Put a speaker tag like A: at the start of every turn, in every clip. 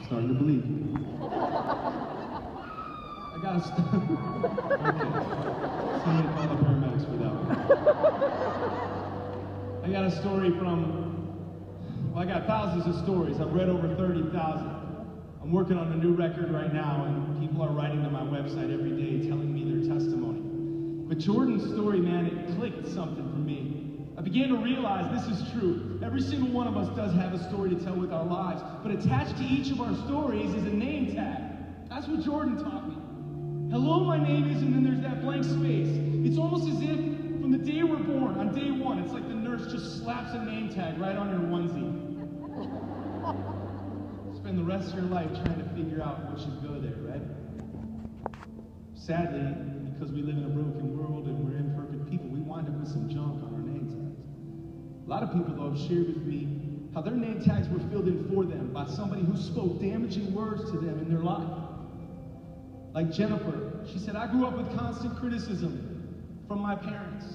A: starting to believe. I got a story. Okay. Somebody call the paramedics for that one. I got a story from, well, I got thousands of stories. I've read over 30,000. I'm working on a new record right now, and people are writing to my website every day telling me their testimony. But Jordan's story, man, it clicked something for me. I began to realize this is true. Every single one of us does have a story to tell with our lives, but attached to each of our stories is a name tag. That's what Jordan taught me. Hello, my name is, and then there's that blank space. It's almost as if from the day we're born, on day one, it's like the nurse just slaps a name tag right on your onesie. Spend the rest of your life trying to figure out what should go there, right? Sadly, because we live in a broken world and we're imperfect people, we wind up with some junk on our name tags. A lot of people, though, have shared with me how their name tags were filled in for them by somebody who spoke damaging words to them in their life. Like Jennifer, she said, I grew up with constant criticism from my parents.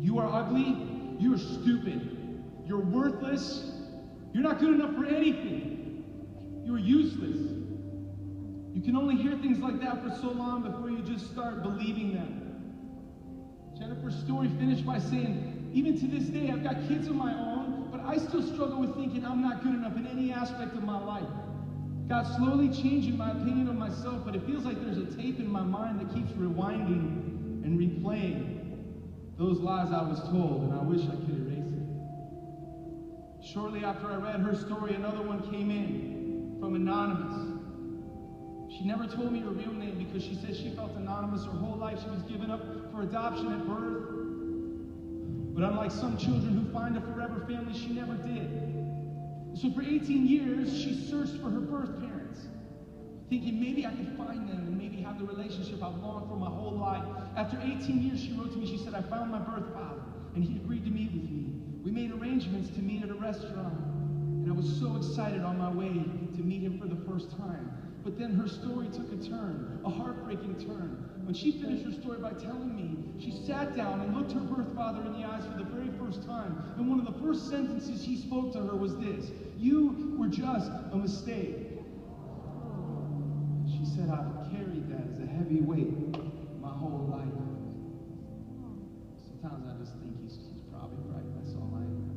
A: You are ugly, you are stupid, you're worthless, you're not good enough for anything, you're useless. You can only hear things like that for so long before you just start believing them. Jennifer's story finished by saying, even to this day, I've got kids of my own, but I still struggle with thinking I'm not good enough in any aspect of my life. God's slowly changing my opinion of myself, but it feels like there's a tape in my mind that keeps rewinding and replaying those lies I was told, and I wish I could erase it. Shortly after I read her story, another one came in from Anonymous. She never told me her real name because she said she felt anonymous her whole life. She was given up for adoption at birth. But unlike some children who find a forever family, she never did. So for 18 years, she searched for her birth parents, thinking maybe I could find them and maybe have the relationship I've longed for my whole life. After 18 years, she wrote to me, she said, I found my birth father, and he agreed to meet with me. We made arrangements to meet at a restaurant, and I was so excited on my way to meet him for the first time. But then her story took a turn, a heartbreaking turn. When she finished her story by telling me, she sat down and looked her birth father in the eyes for the very first time. And one of the first sentences he spoke to her was this: you were just a mistake. She said, I've carried that as a heavy weight my whole life. Sometimes I just think he's probably right. That's all I am.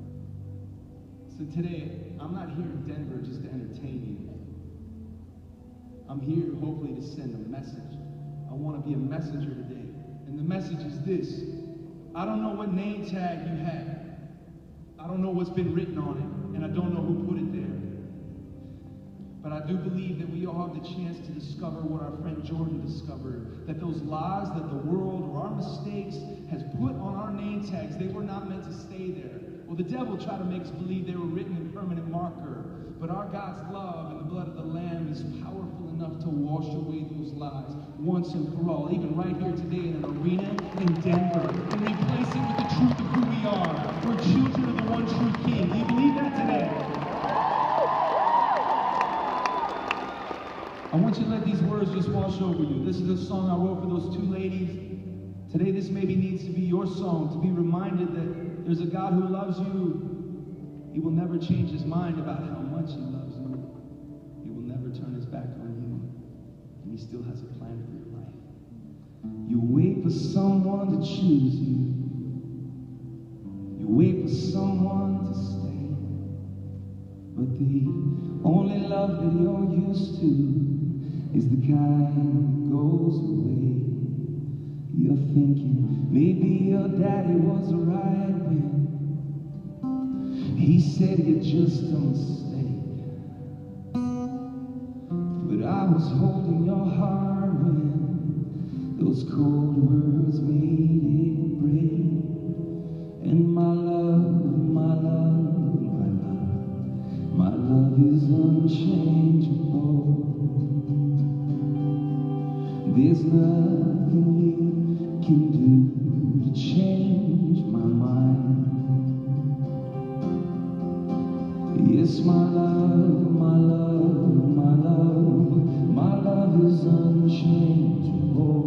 A: So today, I'm not here in Denver just to entertain you. I'm here hopefully to send a message. I want to be a messenger today. And the message is this: I don't know what name tag you have. I don't know what's been written on it, and I don't know who put it there. But I do believe that we all have the chance to discover what our friend Jordan discovered, that those lies that the world or our mistakes has put on our name tags, they were not meant to stay there. Well, the devil tried to make us believe they were written in permanent marker. But our God's love and the blood of the Lamb is powerful enough to wash away those lies once and for all, even right here today in an arena in Denver, and replace it with the truth of who we are. We're children of the one true King. Do you believe that today? I want you to let these words just wash over you. This is a song I wrote for those two ladies. Today, this maybe needs to be your song, to be reminded that there's a God who loves you. He will never change his mind about how much he loves you. He will never turn his back on you. And he still has a plan for your life. You wait for someone to choose you. You wait for someone to stay. But the only love that you're used to is the kind that goes away. You're thinking maybe your daddy was right when he said you're just a mistake. But I was holding your heart when those cold words made it break. And my love, my love, my love, my love is unchangeable. There's nothing you can do to change my mind. Yes, my love, my love, my love, my love is unchangeable.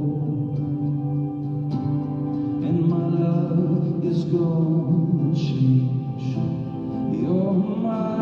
A: And my love is gonna change your mind.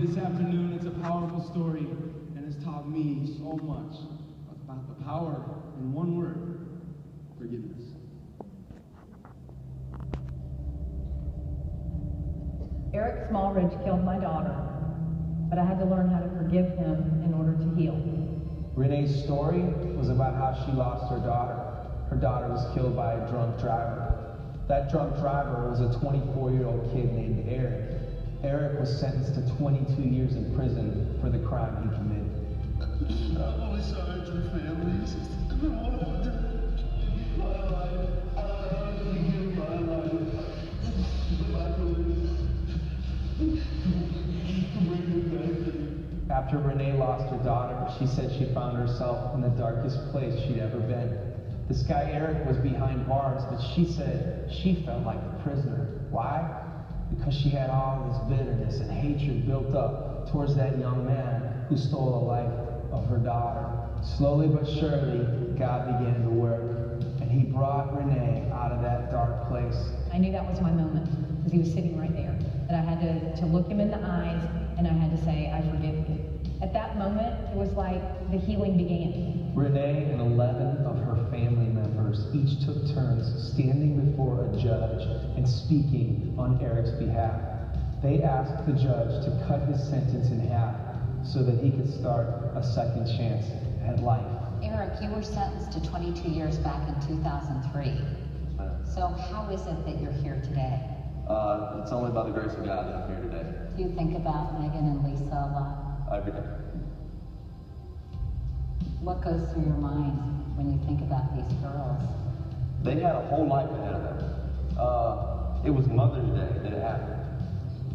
A: this afternoon. It's a powerful story, and it's taught me so much about the power in one word: forgiveness.
B: Eric Smallridge killed my daughter, but I had to learn how to forgive him in order to heal.
C: Renee's story was about how she lost her daughter. Her daughter was killed by a drunk driver. That drunk driver was a 24-year-old kid named Eric. Eric was sentenced to 22 years in prison for the crime he committed.
D: I'm only sorry to your families. I don't want to my life. I forgive my life.
C: After Renee lost her daughter, she said she found herself in the darkest place she'd ever been. This guy Eric was behind bars, but she said she felt like a prisoner. Why? Because she had all this bitterness and hatred built up towards that young man who stole the life of her daughter. Slowly but surely, God began to work, and he brought Renee out of that dark place.
B: I knew that was my moment, because he was sitting right there, that I had to look him in the eyes, and I had to say, I forgive you. At that moment, it was like the healing began.
C: Renee and 11 of her family members each took turns standing before a judge and speaking on Eric's behalf. They asked the judge to cut his sentence in half so that he could start a second chance at life.
E: Eric, you were sentenced to 22 years back in 2003. So how is it that you're here today?
D: It's only by the grace of God that I'm here today.
E: Do you think about Megan and Lisa a lot?
D: Every day.
E: What goes through your mind when you think about these girls?
D: They had a whole life ahead of them. It was Mother's Day that it happened.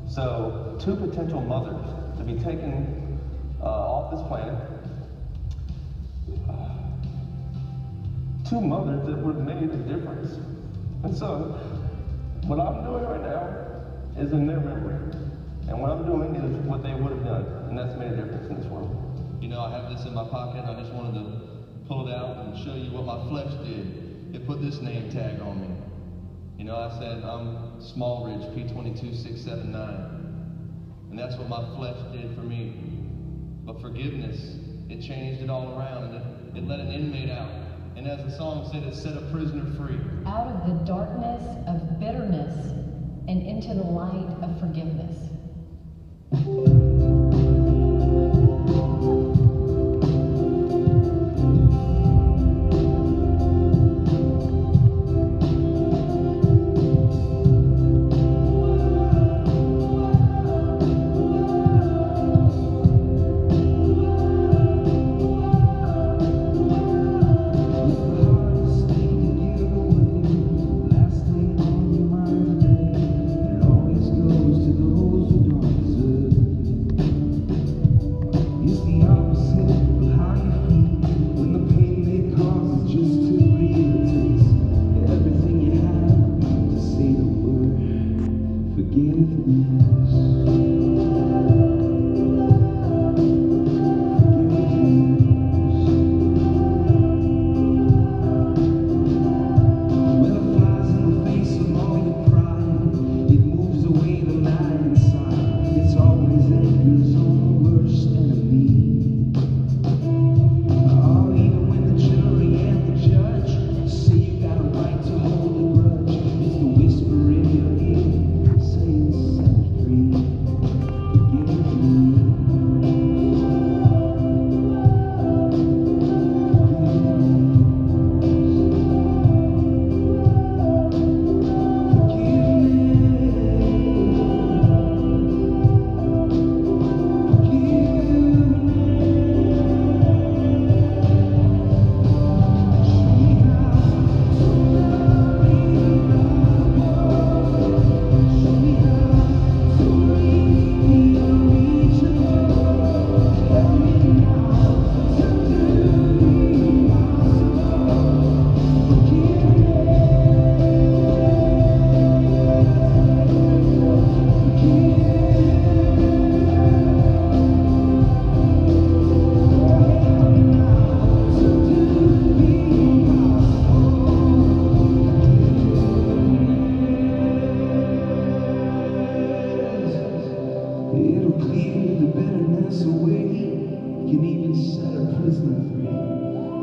D: So, two potential mothers to be taken off this planet. Two mothers that would have made a difference. And so, what I'm doing right now is in their memory. And what I'm doing is what they would have done. And that's made a difference in this world. You know, I have this in my pocket, and I just wanted to pull it out and show you what my flesh did. It put this name tag on me. You know, I said, I'm Smallridge, P22679. And that's what my flesh did for me. But forgiveness, it changed it all around, and it let an inmate out. And as the song said, it set a prisoner free.
B: Out of the darkness of bitterness and into the light of forgiveness.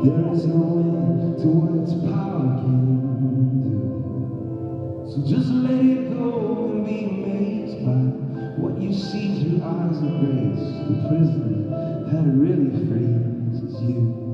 F: There is no end to what its power can do. So just let it go and be amazed by what you see through eyes of grace. The prisoner that really frees is you.